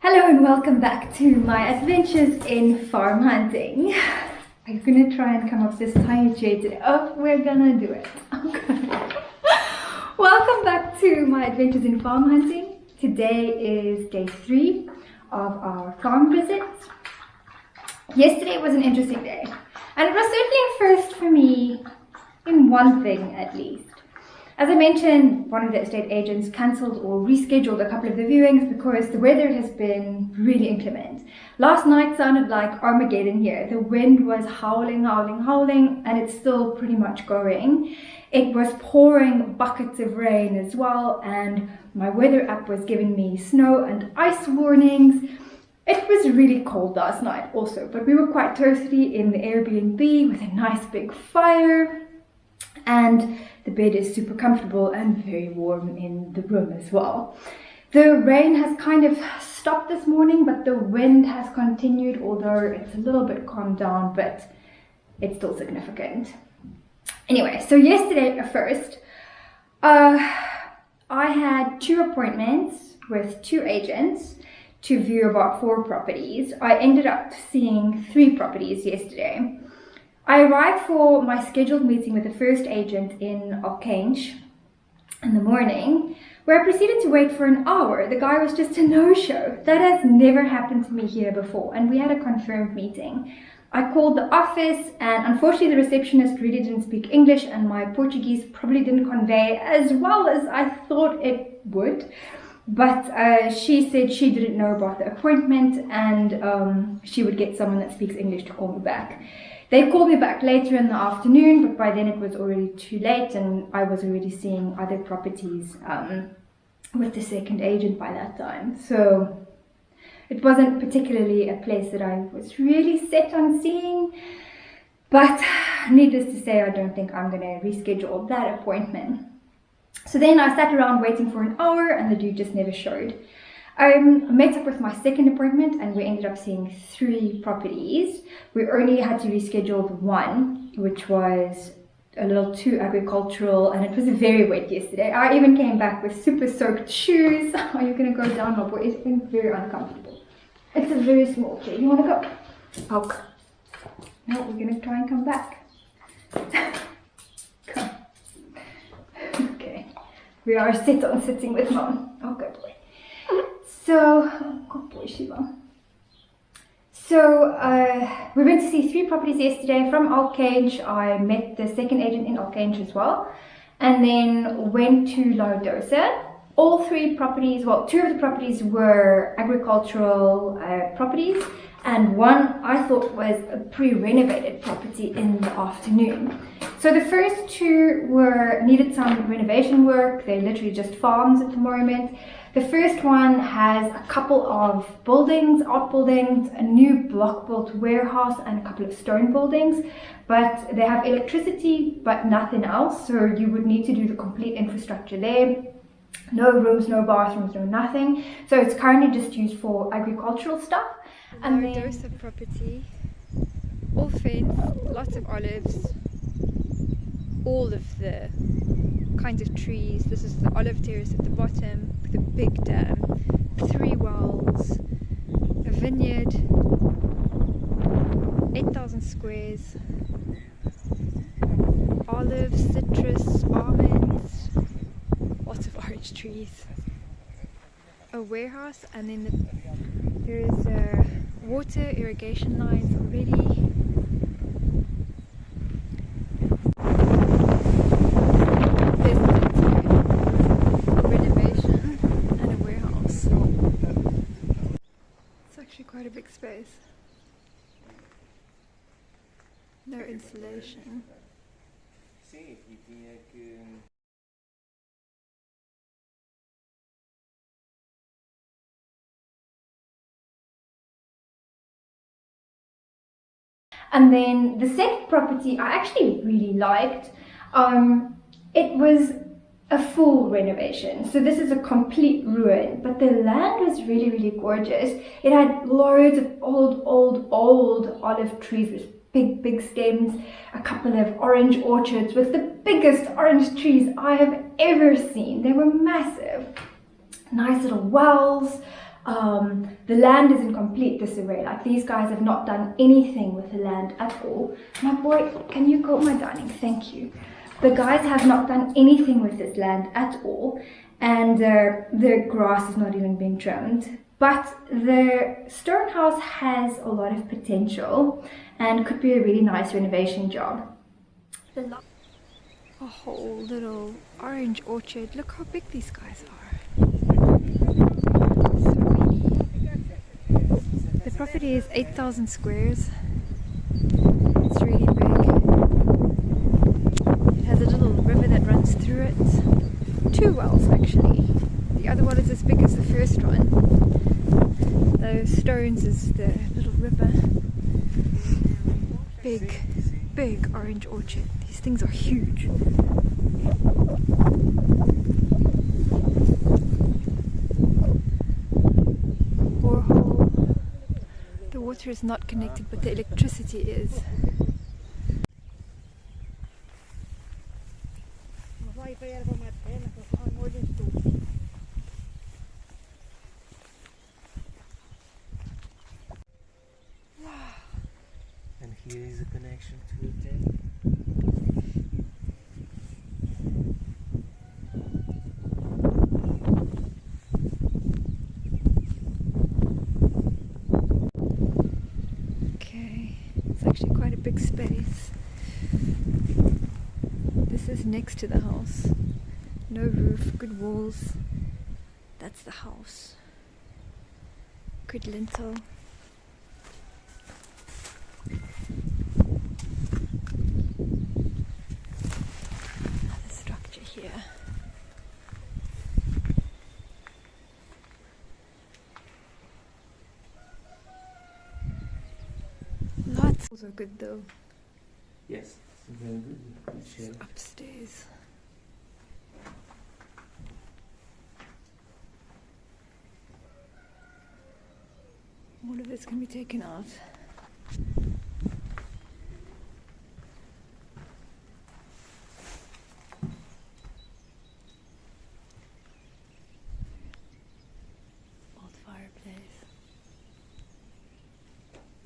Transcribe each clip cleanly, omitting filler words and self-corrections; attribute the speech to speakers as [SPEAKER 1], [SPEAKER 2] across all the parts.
[SPEAKER 1] Hello and welcome back to my adventures in farm hunting. I'm gonna try and come up with this tiny shade today. Oh, we're gonna do it. Okay. Welcome back to my adventures in farm hunting. Today is day 3 of our farm visit. Yesterday was an interesting day, and it was certainly a first for me in one thing at least. As I mentioned, one of the estate agents cancelled or rescheduled a couple of the viewings because the weather has been really inclement. Last night sounded like Armageddon here. The wind was howling, and it's still pretty much going. It was pouring buckets of rain as well, and my weather app was giving me snow and ice warnings. It was really cold last night also, but we were quite toasty in the Airbnb with a nice big fire, and the bed is super comfortable and very warm in the room as well. The rain has kind of stopped this morning, but the wind has continued, although it's a little bit calmed down, but it's still significant. Anyway, so yesterday first, I had 2 appointments with 2 agents to view about 4 properties. I ended up seeing 3 properties yesterday. I arrived for my scheduled meeting with the first agent in Alcange in the morning, where I proceeded to wait for an hour. The guy was just a no-show. That has never happened to me here before, and we had a confirmed meeting. I called the office, and unfortunately the receptionist really didn't speak English, and my Portuguese probably didn't convey as well as I thought it would. But she said she didn't know about the appointment, and she would get someone that speaks English to call me back. They called me back later in the afternoon, but by then it was already too late, and I was already seeing other properties with the second agent by that time. So it wasn't particularly a place that I was really set on seeing, but needless to say, I don't think I'm going to reschedule that appointment. So then I sat around waiting for an hour, and the dude just never showed. I met up with my second appointment, and we ended up seeing 3 properties. We only had to reschedule one, which was a little too agricultural, and it was very wet yesterday. I even came back with super soaked shoes. Are you going to go down, my boy? It's been very uncomfortable. It's a very small chair. You want to go? Okay. No, we're going to try and come back. Come. Okay. We are set on sitting with mom. Okay, boy. So, good boy, Shiva. So, we went to see 3 properties yesterday. From Alcange, I met the second agent in Alcange as well, and then went to Lardosa. All 3 properties, well, 2 of the properties were agricultural properties, and one I thought was a pre-renovated property in the afternoon. So the first 2 needed some renovation work. They're literally just farms at the moment. The first one has a couple of buildings, outbuildings, a new block-built warehouse, and a couple of stone buildings, but they have electricity but nothing else, so you would need to do the complete infrastructure there. No rooms, no bathrooms, no nothing. So it's currently just used for agricultural stuff. And
[SPEAKER 2] Lardosa property, all fenced, lots of olives, all of the kinds of trees. This is the olive terrace at the bottom with a big dam, 3 wells, a vineyard, 8,000 squares, olives, citrus, almonds, lots of orange trees, a warehouse, and then there is water irrigation lines already. Quite a big space. No insulation.
[SPEAKER 1] And then the second property I actually really liked. It was a full renovation, so this is a complete ruin, but the land was really gorgeous. It had loads of old olive trees with big stems, a couple of orange orchards with the biggest orange trees I have ever seen. They were massive. Nice little wells, The land is in complete disarray. Like, these guys have not done anything with the land at all. My boy, can you go my dining? Thank you. The guys have not done anything with this land at all, and the grass has not even been trimmed. But the stone house has a lot of potential and could be a really nice renovation job.
[SPEAKER 2] A whole little orange orchard. Look how big these guys are. So many. The property is 8,000 squares. It's really big. It has a little river that runs through it. 2 wells actually. The other one is as big as the first one. Those stones is the little river. Big orange orchard. These things are huge. Borehole. The water is not connected, but the electricity is.
[SPEAKER 3] And here is a connection to the tank.
[SPEAKER 2] Okay, it's actually quite a big space. This is next to the house. No roof, good walls. That's the house. Good lintel. Another structure here. Lots. Those are good though.
[SPEAKER 3] Yes, very good. Good share.
[SPEAKER 2] Upstairs. All of this can be taken out. Old fireplace.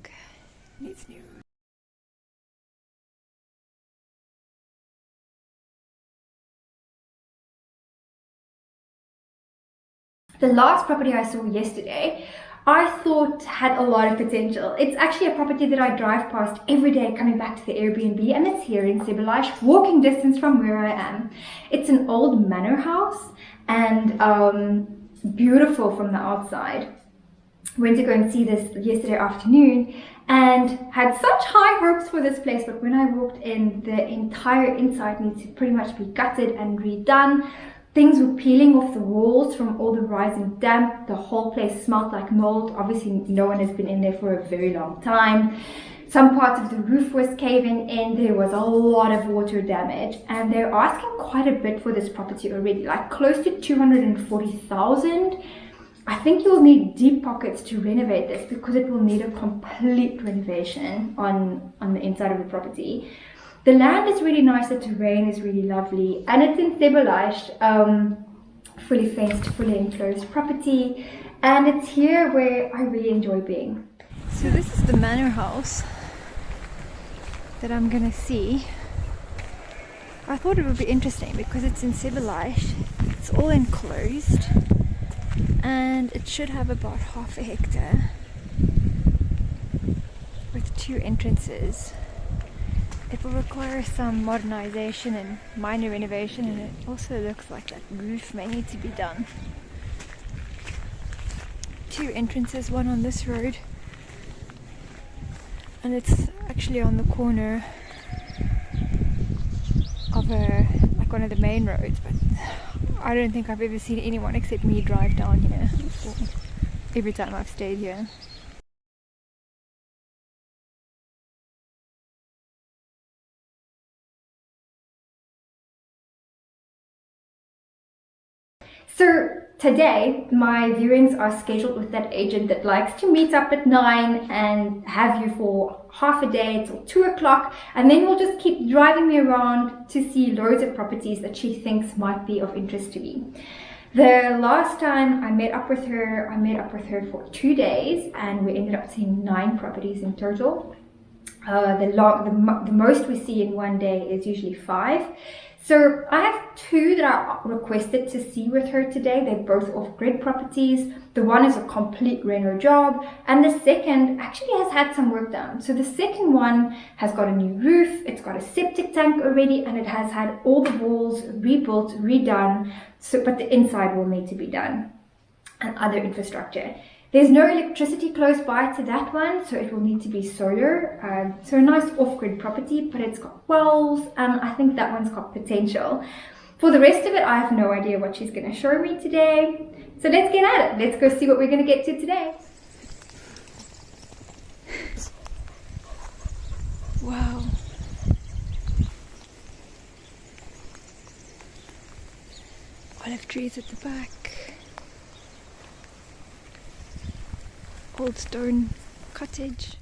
[SPEAKER 2] Okay, needs new.
[SPEAKER 1] The last property I saw yesterday, I thought had a lot of potential. It's actually a property that I drive past every day coming back to the Airbnb, and it's here in Cebolais, walking distance from where I am. It's an old manor house and beautiful from the outside. Went to go and see this yesterday afternoon and had such high hopes for this place, but when I walked in, the entire inside needs to pretty much be gutted and redone. Things were peeling off the walls from all the rising damp. The whole place smelled like mold. Obviously, no one has been in there for a very long time. Some parts of the roof was caving in. There was a lot of water damage, and they're asking quite a bit for this property already, like close to 240,000. I think you'll need deep pockets to renovate this because it will need a complete renovation on the inside of the property. The land is really nice, the terrain is really lovely, and it's in Cebolais, fully fenced, fully enclosed property, and it's here where I really enjoy being.
[SPEAKER 2] So this is the manor house that I'm gonna see. I thought it would be interesting because it's in Cebolais. It's all enclosed and it should have about half a hectare with 2 entrances. It will require some modernization and minor renovation, and it also looks like that roof may need to be done. 2 entrances, one on this road, and it's actually on the corner of one of the main roads, but I don't think I've ever seen anyone except me drive down here every time I've stayed here.
[SPEAKER 1] So today my viewings are scheduled with that agent that likes to meet up at 9 and have you for half a day till 2 o'clock, and then we'll just keep driving me around to see loads of properties that she thinks might be of interest to me. The last time I met up with her for 2 days, and we ended up seeing 9 properties in total. The most we see in one day is usually 5. So I have 2 that I requested to see with her today. They're both off-grid properties. The one is a complete reno job, and the second actually has had some work done. So the second one has got a new roof, it's got a septic tank already, and it has had all the walls rebuilt, redone. But the inside will need to be done, and other infrastructure. There's no electricity close by to that one, so it will need to be solar. So a nice off-grid property, but it's got wells, and I think that one's got potential. For the rest of it, I have no idea what she's going to show me today. So let's get at it. Let's go see what we're going to get to today.
[SPEAKER 2] Wow. Olive trees at the back. Old stone cottage.